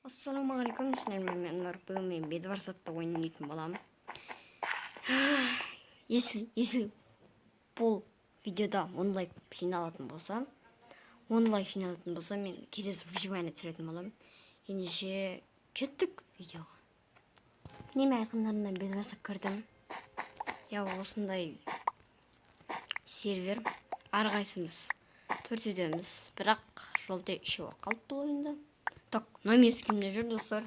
Ассалаумағалейкум, мен Нұр. Бүгін мен Бедварс атты ойын ойнайтын боламын. Если бұл видеода 10 лайк жиналатын болса, мен келесі выживание түсіретін боламын. Ендеше кеттік видеоға. Неме айқындарына Бедварсқа кірдім. Осындай сервер. Әрқайсымыз 4-деміз, бірақ жолда үшеуі қалып бұл ойында. Так, номер скинімде жүр, достар.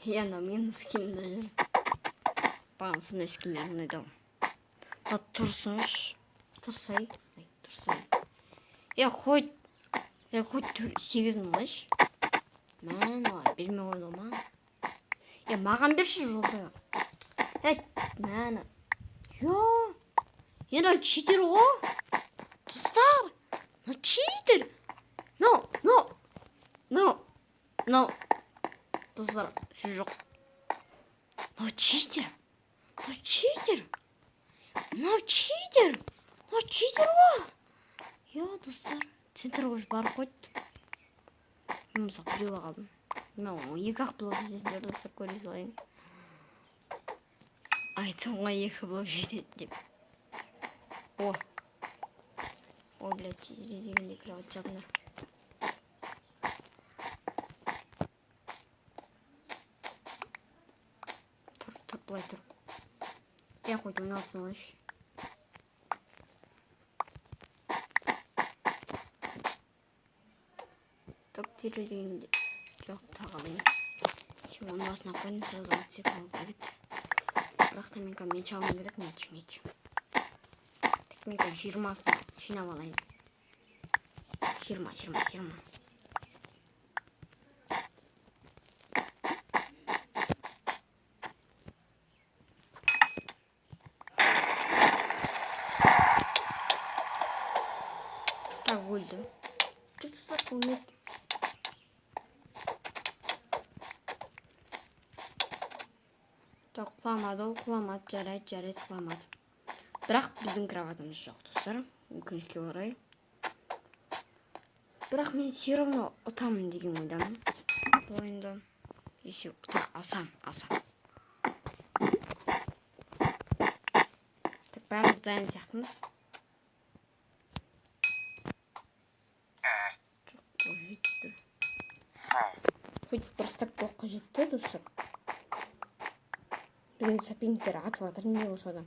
Номер скинімде жүр. Бағын сондай скиндерін айдау. Тұрсыныш. Тұрсай. Хоть 8-ін алайш. Берме қойды ма? Маған берші жолда. Мәні. Енді читер ғой. Достар. Читер. No. Достар, жоқ. Читер ғой. Достар, центрға барып қойды. Мен мысақ біреуі қалдым. Екі-ақ блок жетеді, достар, көре салайын. Айтым ғой 2 блок жетеді деп. Блядь, тезірі дегенде кровать жабындар. Былай тұр. Хоть 16 алайш. Так, тері дегенде жоқ тағалайын. Сен оның басына қойдым, сразу өтсек алып әгет. Бірақ та мен чалым керек, меч. Так, мен 20-сын жинап алайын. 20. Так, өлді. Достар, өлмеді. Так, құламады, жарайды, құламады. Бірақ біздің кроватымыз жоқ, достар. Өкінішке орай. Бірақ мен все равно ұтамын деген ойдамын. Бұл ойында если алсам. Так, бәріміз дайын сияқтымыз. Хоть просто қоққа жетті, достар. Біздің соперниктер атып жатыр, не болса да.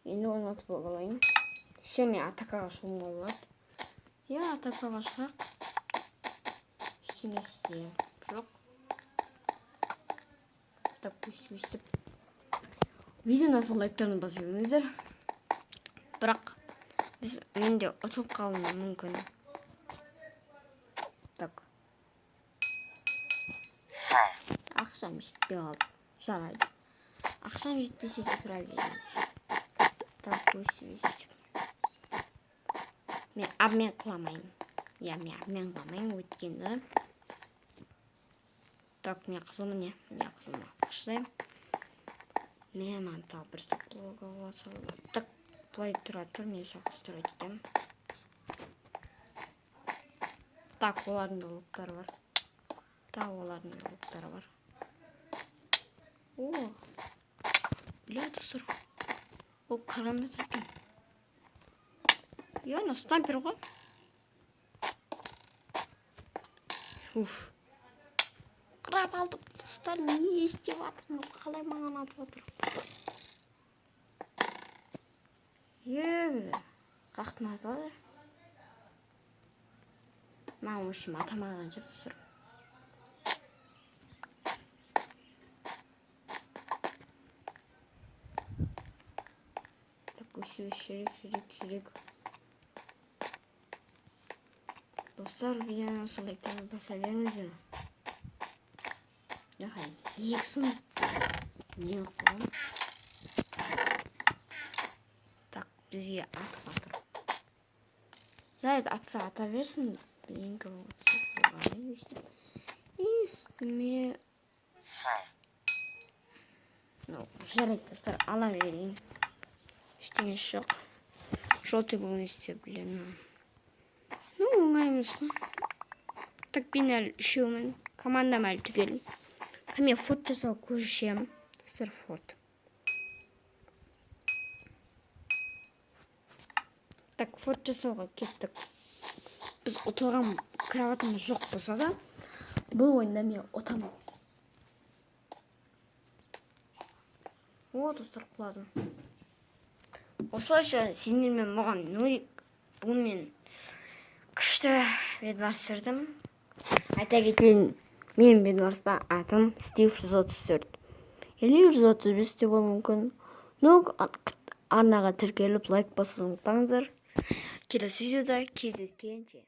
Енді оны атып алайын. Мен атакаға шығуым болады. Атакаға шығақ. Ештеңе істе. Жоқ. Так, өстіп. Видеоны сол лайктарын басыңыздар. Бірақ менде ұтылып қалуы мүмкін. Так. Ақшам жетпей қалды. Жарайды. Ақшам жетпесе де тұра берейін. Так, өстіп. Мен обмен қыламайын. Мен обмен қыламайын өткенді. Так, мен қызылмын, Ашылайым. Мен тағы бір стоп блогы оласа. Так, бұлай тұр, мен соғыстыр өтем. Так, олардың да луктары бар. Бля, достар. Ол қырғанда тәкен. Стампер ғой. Қырап алдым, достар. Не істеп атырмын? Қалай маған атып отыр? Қақтың атып отыр. Маған өшім атамаған жүр, достар. Ширек. Достар, видеоны сол лайктарын баса беріңіздер. Ексін. Не қоғам? Так, бізге атып атыр. Жарайды, атса ата берсін. Бейінгі болғаны. Естіме. Жарайды, достар, ала берейін. Ештеңе жоқ. Желтый был не стеблен. оңай емес қой. Так мен әлі үшеумін. Командам әлі түгел. Мен фото жасауға көшемін. Достар, фото. Так, фото жасауға кеттік. Біз отырған кроватымыз жоқ болса да, бұл ойында мен отамын. О, достар, құладым. Осылайша сендермен маған Нурик бүгін мен күшті бедварсырдым. Айта кетейін, менің бедварста атым Стив 134. Или 135 те болуы мүмкін. Арнаға тіркеліп лайк басуды ұмытпаңыздар. Келесі видеода кездескенше.